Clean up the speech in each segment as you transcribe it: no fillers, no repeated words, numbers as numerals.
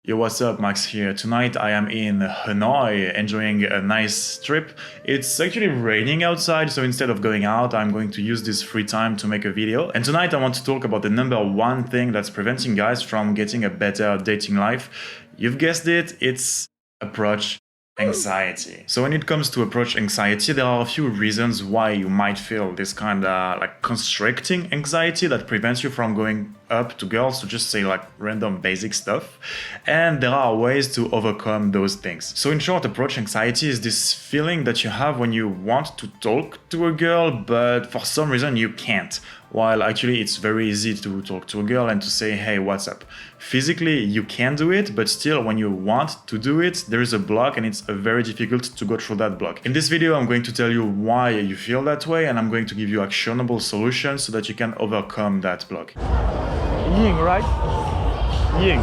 Yo, what's up? Max here. Tonight I am in Hanoi enjoying a nice trip. It's actually raining outside, so instead of going out, I'm going to use this free time to make a video. And tonight I want to talk about the number one thing that's preventing guys from getting a better dating life. You've guessed it, it's approach anxiety. So when it comes to approach anxiety, there are a few reasons why you might feel this kind of like constricting anxiety that prevents you from going up to girls to just say like random basic stuff. And there are ways to overcome those things. So in short, approach anxiety is this feeling that you have when you want to talk to a girl, but for some reason you can't. While actually it's very easy to talk to a girl and to say, hey, what's up? Physically, you can do it, but still when you want to do it, there is a block and it's very difficult to go through that block. In this video, I'm going to tell you why you feel that way, and I'm going to give you actionable solutions so that you can overcome that block. Ying, right? Ying.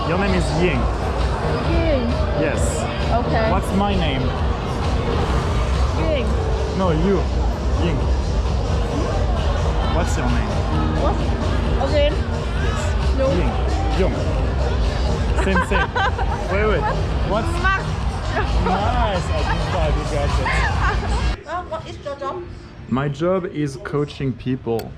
Your name is Ying. Ying. Yes. Okay. What's my name? Ying. No, you. Ying. What's your name? What? Again? Yes. No. Ying. Yong. Same. Wait. What's... Max. Nice. I think you got it. What is your job? My job is coaching people.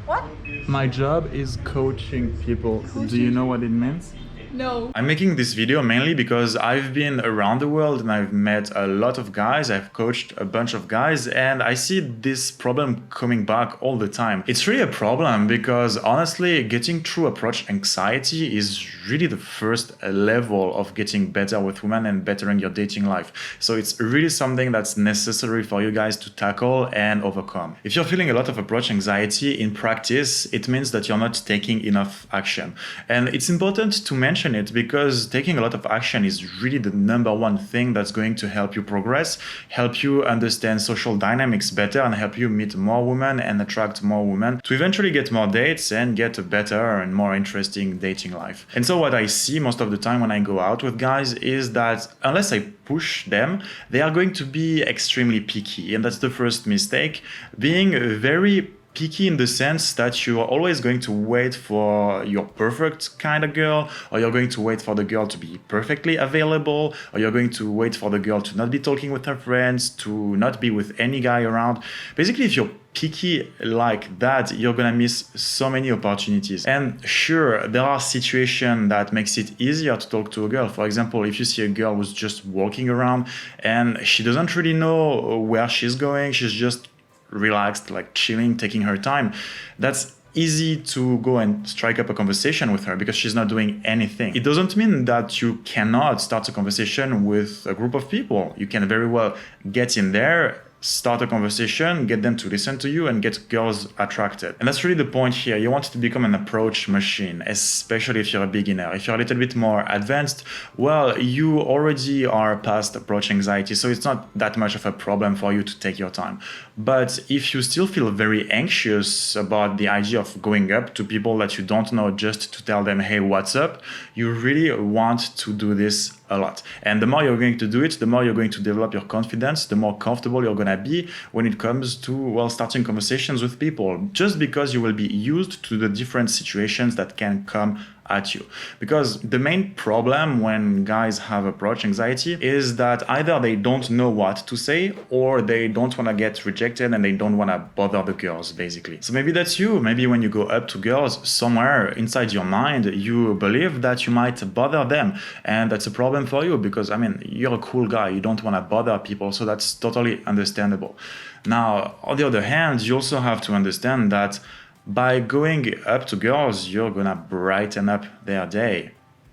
What? My job is coaching people. Do you know what it means? No. I'm making this video mainly because I've been around the world and I've met a lot of guys, I've coached a bunch of guys, and I see this problem coming back all the time. It's really a problem because honestly, getting through approach anxiety is really the first level of getting better with women and bettering your dating life. So it's really something that's necessary for you guys to tackle and overcome. If you're feeling a lot of approach anxiety in practice, it means that you're not taking enough action. And it's important to mention it because taking a lot of action is really the number one thing that's going to help you progress, help you understand social dynamics better, and help you meet more women and attract more women to eventually get more dates and get a better and more interesting dating life. And so what I see most of the time when I go out with guys is that unless I push them, they are going to be extremely picky. And that's the first mistake, being very picky in the sense that you are always going to wait for your perfect kind of girl, or you're going to wait for the girl to be perfectly available, or you're going to wait for the girl to not be talking with her friends, to not be with any guy around. Basically, if you're picky like that, you're gonna miss so many opportunities. And sure, there are situations that makes it easier to talk to a girl. For example, if you see a girl who's just walking around and she doesn't really know where she's going, she's just relaxed, like chilling, taking her time, that's easy to go and strike up a conversation with her because she's not doing anything. It doesn't mean that you cannot start a conversation with a group of people. You can very well get in there, start a conversation, get them to listen to you, and get girls attracted. And that's really the point here. You want to become an approach machine, especially if you're a beginner. If you're a little bit more advanced, well, you already are past approach anxiety, so it's not that much of a problem for you to take your time. But if you still feel very anxious about the idea of going up to people that you don't know just to tell them, hey, what's up, you really want to do this a lot. And the more you're going to do it, the more you're going to develop your confidence, the more comfortable you're going to be when it comes to, well, starting conversations with people, just because you will be used to the different situations that can come at you. Because the main problem when guys have approach anxiety is that either they don't know what to say or they don't want to get rejected and they don't want to bother the girls, basically. So maybe that's you. Maybe when you go up to girls, somewhere inside your mind, you believe that you might bother them. And that's a problem for you because, I mean, you're a cool guy. You don't want to bother people. So that's totally understandable. Now, on the other hand, you also have to understand that by going up to girls, you're gonna brighten up their day.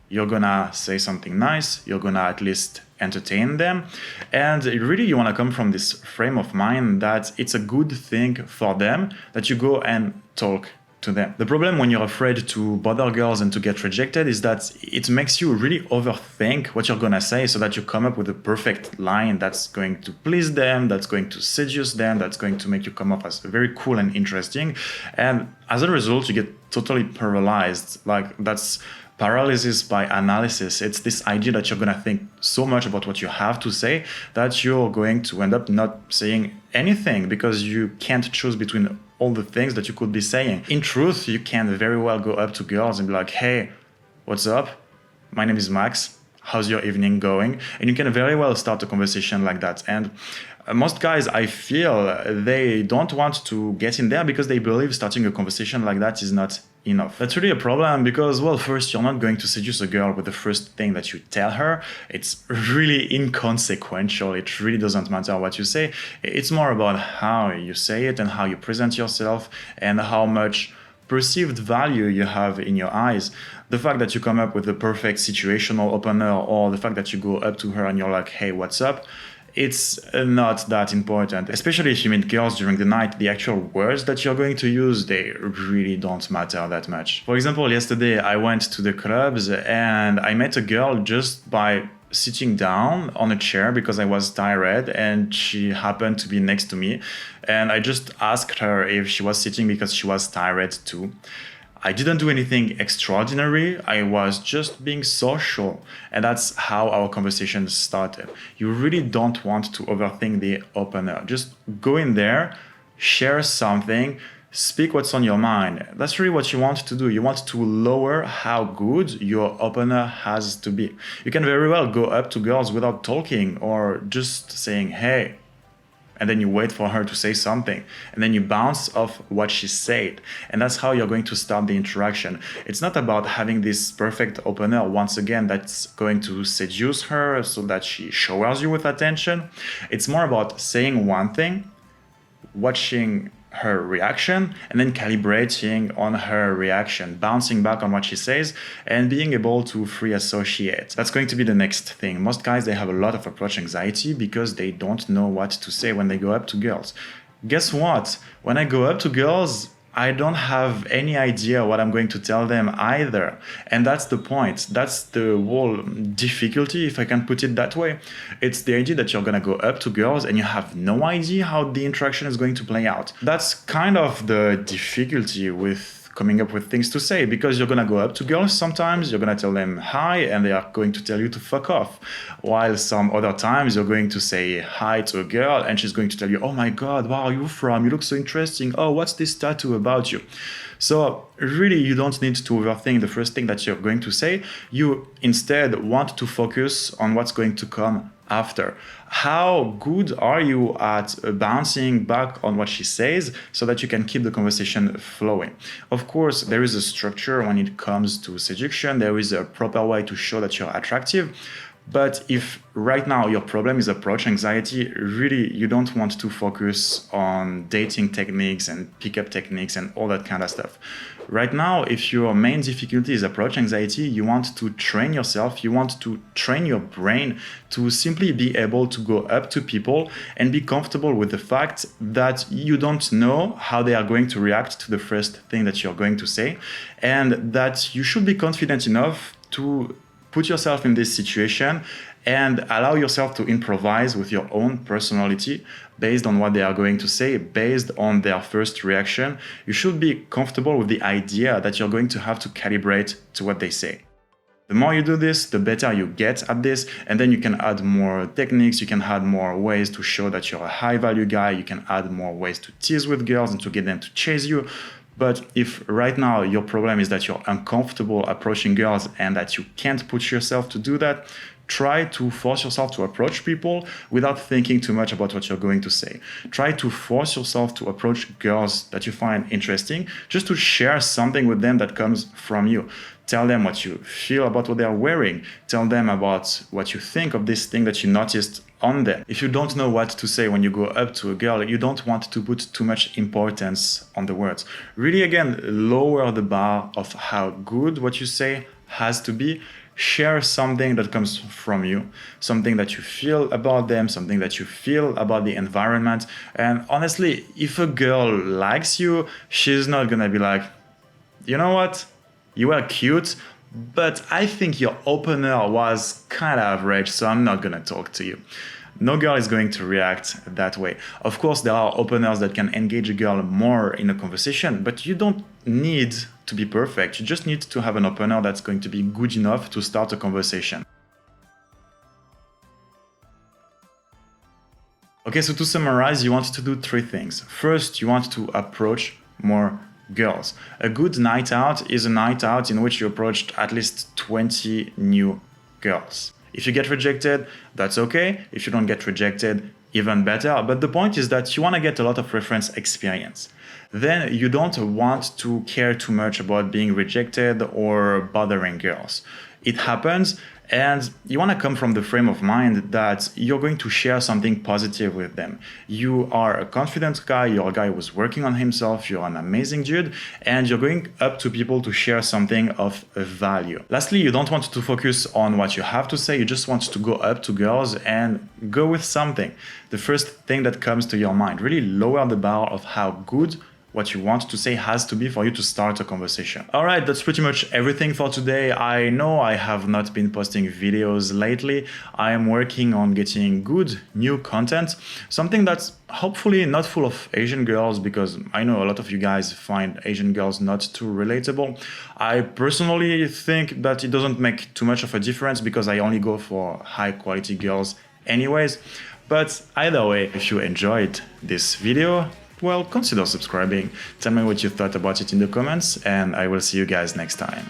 You're gonna say something nice, you're gonna at least entertain them, and really you wanna come from this frame of mind that it's a good thing for them that you go and talk to them. The problem when you're afraid to bother girls and to get rejected is that it makes you really overthink what you're gonna say so that you come up with a perfect line that's going to please them, that's going to seduce them, that's going to make you come off as very cool and interesting. And as a result, you get totally paralyzed. Like, that's paralysis by analysis. It's this idea that you're going to think so much about what you have to say that you're going to end up not saying anything because you can't choose between all the things that you could be saying. In truth, you can very well go up to girls and be like, hey, what's up? my name is Max. How's your evening going? And you can very well start a conversation like that. And most guys, I feel, they don't want to get in there because they believe starting a conversation like that is not enough. That's really a problem because, well, first, you're not going to seduce a girl with the first thing that you tell her. It's really inconsequential. It really doesn't matter what you say. It's more about how you say it and how you present yourself and how much perceived value you have in your eyes. The fact that you come up with the perfect situational opener, or the fact that you go up to her and you're like, hey, what's up? It's not that important, especially if you meet girls during the night. The actual words that you're going to use, they really don't matter that much. For example, yesterday I went to the clubs and I met a girl just by sitting down on a chair because I was tired and she happened to be next to me. And I just asked her if she was sitting because she was tired too. I didn't do anything extraordinary. I was just being social. And that's how our conversation started. You really don't want to overthink the opener. Just go in there, share something, speak what's on your mind. That's really what you want to do. You want to lower how good your opener has to be. You can very well go up to girls without talking or just saying, hey, and then you wait for her to say something, and then you bounce off what she said. And that's how you're going to start the interaction. It's not about having this perfect opener, once again, that's going to seduce her so that she showers you with attention. It's more about saying one thing, watching her reaction, and then calibrating on her reaction, bouncing back on what she says, and being able to free associate. That's going to be the next thing. Most guys, they have a lot of approach anxiety because they don't know what to say when they go up to girls. Guess what? When I go up to girls, I don't have any idea what I'm going to tell them either. And that's the point. That's the whole difficulty, if I can put it that way. It's the idea that you're going to go up to girls and you have no idea how the interaction is going to play out. That's kind of the difficulty with coming up with things to say, because you're going to go up to girls sometimes, you're going to tell them hi, and they are going to tell you to fuck off. While some other times you're going to say hi to a girl and she's going to tell you, oh my God, where are you from? You look so interesting. Oh, what's this tattoo about you? So really, you don't need to overthink the first thing that you're going to say. You instead want to focus on what's going to come after. How good are you at bouncing back on what she says so that you can keep the conversation flowing? Of course, there is a structure when it comes to seduction. There is a proper way to show that you're attractive. But if right now your problem is approach anxiety, really you don't want to focus on dating techniques and pickup techniques and all that kind of stuff. Right now, if your main difficulty is approach anxiety, you want to train yourself, you want to train your brain to simply be able to go up to people and be comfortable with the fact that you don't know how they are going to react to the first thing that you're going to say, and that you should be confident enough to put yourself in this situation and allow yourself to improvise with your own personality based on what they are going to say, based on their first reaction. You should be comfortable with the idea that you're going to have to calibrate to what they say. The more you do this, the better you get at this, and then you can add more techniques, you can add more ways to show that you're a high value guy, you can add more ways to tease with girls and to get them to chase you. But if right now your problem is that you're uncomfortable approaching girls and that you can't push yourself to do that, try to force yourself to approach people without thinking too much about what you're going to say. Try to force yourself to approach girls that you find interesting, just to share something with them that comes from you. Tell them what you feel about what they are wearing. Tell them about what you think of this thing that you noticed on them. If you don't know what to say when you go up to a girl, you don't want to put too much importance on the words. Really, again, lower the bar of how good what you say has to be. Share something that comes from you, something that you feel about them, something that you feel about the environment. And honestly, if a girl likes you, she's not gonna be like, you know what? You were cute, but I think your opener was kind of average, so I'm not gonna talk to you. No girl is going to react that way. Of course, there are openers that can engage a girl more in a conversation, but you don't need to be perfect. You just need to have an opener that's going to be good enough to start a conversation. Okay, so to summarize, you want to do three things. First, you want to approach more girls. A good night out is a night out in which you approached at least 20 new girls. If you get rejected, that's okay. If you don't get rejected, even better. But the point is that you want to get a lot of reference experience. Then you don't want to care too much about being rejected or bothering girls. It happens, and you want to come from the frame of mind that you're going to share something positive with them. You are a confident guy, you're a guy who's working on himself, you're an amazing dude, and you're going up to people to share something of value. Lastly, you don't want to focus on what you have to say, you just want to go up to girls and go with something. The first thing that comes to your mind. Really lower the bar of how good what you want to say has to be for you to start a conversation. All right, that's pretty much everything for today. I know I have not been posting videos lately. I am working on getting good new content, something that's hopefully not full of Asian girls, because I know a lot of you guys find Asian girls not too relatable. I personally think that it doesn't make too much of a difference because I only go for high quality girls anyways. But either way, if you enjoyed this video, well, consider subscribing. Tell me what you thought about it in the comments, and I will see you guys next time.